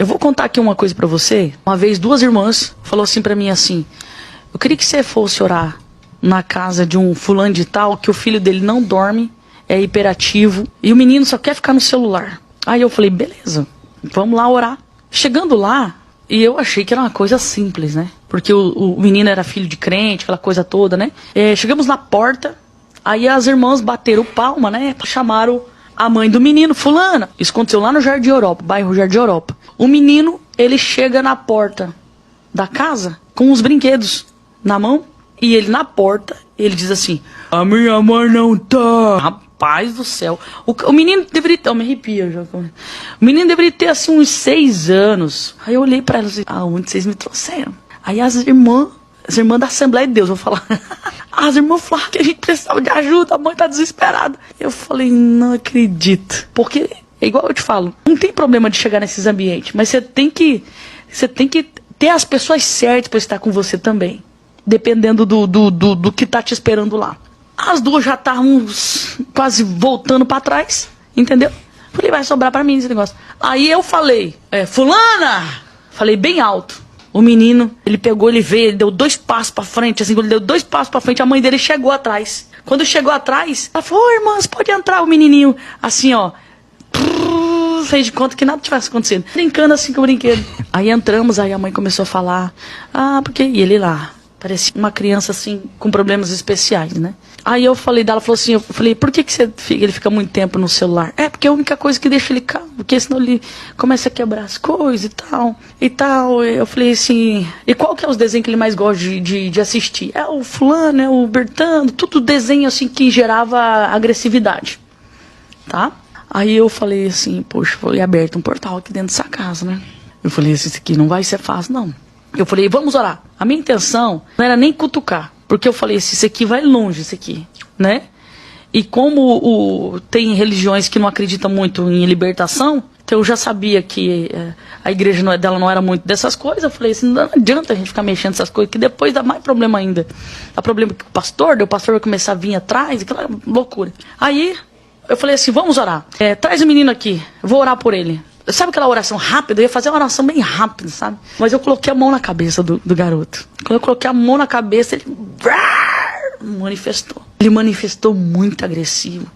Eu vou contar aqui uma coisa pra você. Uma vez, 2 irmãs falou assim pra mim assim: eu queria que você fosse orar na casa de um fulano de tal, que o filho dele não dorme, é hiperativo, e o menino só quer ficar no celular. Aí eu falei, beleza, vamos lá orar. Chegando lá, e eu achei que era uma coisa simples, né? Porque o menino era filho de crente, aquela coisa toda, né? Chegamos na porta, aí as irmãs bateram palma, né? Chamaram a mãe do menino, fulana. Isso aconteceu lá no Jardim Europa, bairro Jardim Europa. O menino, ele chega na porta da casa com os brinquedos na mão, e ele na porta, ele diz assim: a minha mãe não tá. Rapaz do céu. O menino deveria ter... Eu me arrepio já. O menino deveria ter assim uns 6 anos. Aí eu olhei pra ela e disse: aonde vocês me trouxeram? Aí as irmãs da Assembleia de Deus, vou falar. As irmãs falaram que a gente precisava de ajuda, a mãe tá desesperada. Eu falei, não acredito. Porque, é igual eu te falo, não tem problema de chegar nesses ambientes, mas você tem que ter as pessoas certas pra estar com você também. Dependendo do que tá te esperando lá. As duas já estavam quase voltando pra trás, entendeu? Falei, vai sobrar pra mim esse negócio. Aí eu falei, fulana! Falei bem alto. O menino, ele pegou, ele veio, ele deu 2 passos pra frente, assim, ele deu 2 passos pra frente, a mãe dele chegou atrás. Quando chegou atrás, ela falou, irmãs, pode entrar, o menininho, assim, ó, fez de conta que nada tivesse acontecido. Brincando assim com o brinquedo. Aí entramos, aí a mãe começou a falar, porque... E ele lá, parecia uma criança assim, com problemas especiais, né? Aí eu falei dela, falou assim, eu falei, por que ele fica muito tempo no celular? Porque é a única coisa que deixa ele calmo, porque senão ele começa a quebrar as coisas e tal. Eu falei assim, e qual que é os desenhos que ele mais gosta de assistir? É o fulano, é o Bertano, tudo desenho assim que gerava agressividade, tá? Aí eu falei assim, poxa, foi aberto um portal aqui dentro dessa casa, né? Eu falei, isso aqui não vai ser fácil, não. Eu falei, vamos orar. A minha intenção não era nem cutucar, porque eu falei, isso aqui vai longe, isso aqui, né? E como tem religiões que não acreditam muito em libertação, então eu já sabia que a igreja dela não era muito dessas coisas. Eu falei assim, não adianta a gente ficar mexendo nessas coisas, que depois dá mais problema ainda. Dá problema com o pastor vai começar a vir atrás, aquela loucura. Aí eu falei assim, vamos orar. Traz o menino aqui, eu vou orar por ele. Sabe aquela oração rápida? Eu ia fazer uma oração bem rápida, sabe? Mas eu coloquei a mão na cabeça do garoto. Quando eu coloquei a mão na cabeça, ele manifestou. Ele manifestou muito agressivo.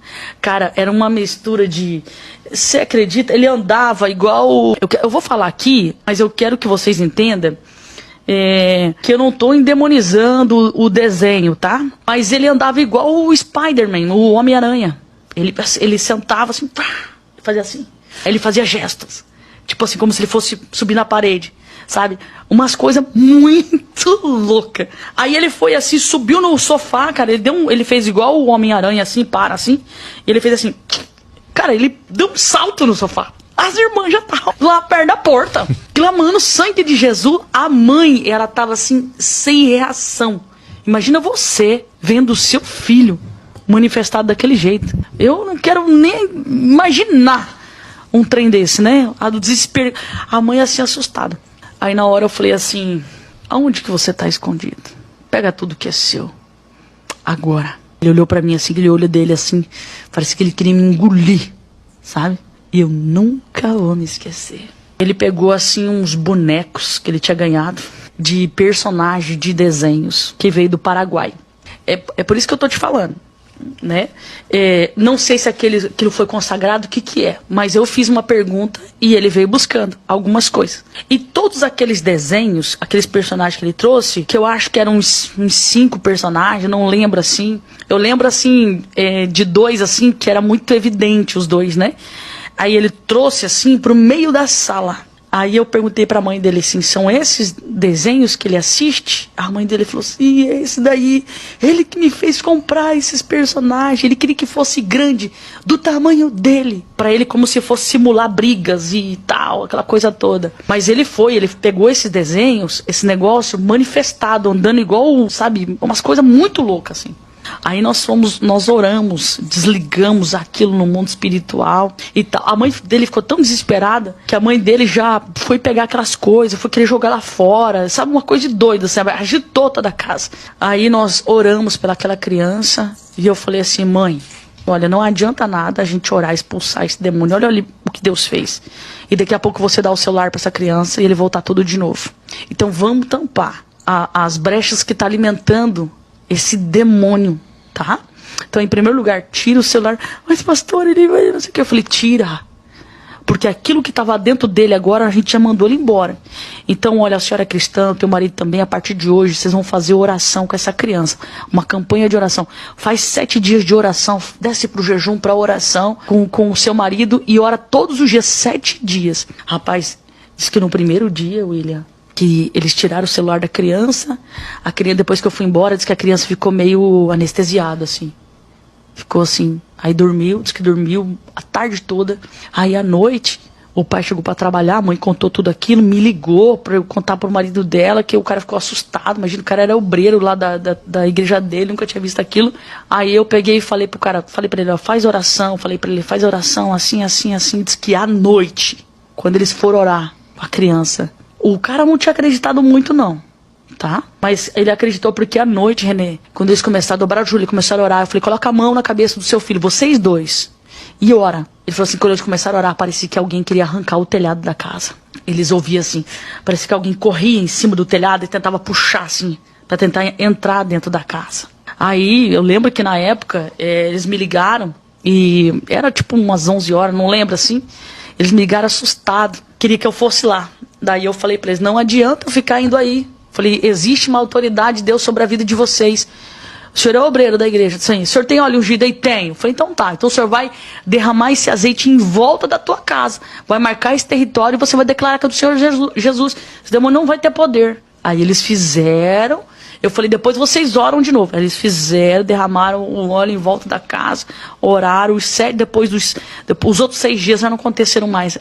Cara, era uma mistura de... Você acredita? Ele andava igual... Eu vou falar aqui, mas eu quero que vocês entendam que eu não estou endemonizando o desenho, tá? Mas ele andava igual o Spider-Man, o Homem-Aranha. Ele sentava assim, fazia assim. Aí ele fazia gestos, tipo assim, como se ele fosse subir na parede, sabe? Umas coisas muito loucas. Aí ele foi assim, subiu no sofá, cara, ele fez igual o Homem-Aranha, assim, e ele fez assim, cara, ele deu um salto no sofá. As irmãs já estavam lá perto da porta, clamando sangue de Jesus. A mãe, ela tava assim, sem reação. Imagina você vendo o seu filho manifestado daquele jeito. Eu não quero nem imaginar um trem desse, né? A do desespero. A mãe assim, assustada. Aí na hora eu falei assim, aonde que você tá escondido? Pega tudo que é seu. Agora. Ele olhou pra mim assim, aquele olho dele assim, parece que ele queria me engolir, sabe? E eu nunca vou me esquecer. Ele pegou assim uns bonecos que ele tinha ganhado de personagem de desenhos que veio do Paraguai. É por isso que eu tô te falando, né? Não sei se aquilo foi consagrado, o que é, mas eu fiz uma pergunta e ele veio buscando algumas coisas. E todos aqueles desenhos, aqueles personagens que ele trouxe, que eu acho que eram uns 5 personagens, não lembro assim. Eu lembro assim, de 2 assim, que era muito evidente os 2, né? Aí ele trouxe assim pro meio da sala. Aí eu perguntei pra mãe dele assim, são esses desenhos que ele assiste? A mãe dele falou assim, esse daí, ele que me fez comprar esses personagens, ele queria que fosse grande, do tamanho dele, pra ele como se fosse simular brigas e tal, aquela coisa toda. Mas ele pegou esses desenhos, esse negócio manifestado, andando igual, sabe, umas coisas muito loucas assim. Aí nós oramos, desligamos aquilo no mundo espiritual e tal. A mãe dele ficou tão desesperada que a mãe dele já foi pegar aquelas coisas, foi querer jogar lá fora, sabe, uma coisa de doido, sabe, agitou toda a casa. Aí nós oramos pelaquela criança e eu falei assim, mãe, olha, não adianta nada a gente orar, expulsar esse demônio. Olha ali o que Deus fez. E daqui a pouco você dá o celular para essa criança e ele voltar tudo de novo. Então vamos tampar as brechas que está alimentando esse demônio, tá? Então, em primeiro lugar, tira o celular. Mas, pastor, ele vai, não sei o que. Eu falei, tira. Porque aquilo que estava dentro dele agora, a gente já mandou ele embora. Então, olha, a senhora é cristã, o teu marido também, a partir de hoje, vocês vão fazer oração com essa criança. Uma campanha de oração. Faz 7 dias de oração, desce pro jejum, pra oração, com o seu marido, e ora todos os dias, 7 dias. Rapaz, diz que no primeiro dia, William, que eles tiraram o celular da criança, a criança, depois que eu fui embora, diz que a criança ficou meio anestesiada, assim. Ficou assim, aí dormiu, disse que dormiu a tarde toda. Aí à noite, o pai chegou para trabalhar, a mãe contou tudo aquilo, me ligou para eu contar pro marido dela, que o cara ficou assustado. Imagina, o cara era obreiro lá da igreja dele, nunca tinha visto aquilo. Aí eu peguei e falei pro cara, falei para ele, ó, faz oração, falei para ele, faz oração, assim, assim, assim. Diz que à noite, quando eles foram orar com a criança, o cara não tinha acreditado muito não. Tá? Mas ele acreditou porque à noite, Renê, quando eles começaram a dobrar o joelho e começaram a orar, eu falei, coloca a mão na cabeça do seu filho, vocês dois, e ora. Ele falou assim, quando eles começaram a orar, parecia que alguém queria arrancar o telhado da casa. Eles ouviam assim, parecia que alguém corria em cima do telhado e tentava puxar assim, para tentar entrar dentro da casa. Aí, eu lembro que na época, eles me ligaram, e era tipo umas 11 horas, não lembro assim, eles me ligaram assustados, queria que eu fosse lá. Daí eu falei para eles, não adianta eu ficar indo aí. Falei, existe uma autoridade de Deus sobre a vida de vocês. O senhor é obreiro da igreja. Sim. O senhor tem óleo ungido aí? Tenho. Falei, então tá. Então o senhor vai derramar esse azeite em volta da tua casa. Vai marcar esse território e você vai declarar que é do Senhor Jesus. Esse demônio não vai ter poder. Aí eles fizeram. Eu falei, depois vocês oram de novo. Aí eles fizeram, derramaram o óleo em volta da casa, oraram. Depois os outros 6 dias já não aconteceram mais.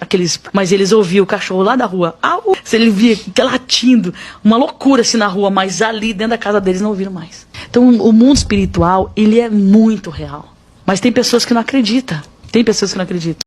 Mas eles ouviam o cachorro lá da rua. Se ele via latindo, uma loucura assim na rua, mas ali dentro da casa deles não ouviram mais. Então o mundo espiritual, ele é muito real. Mas tem pessoas que não acreditam. Tem pessoas que não acreditam.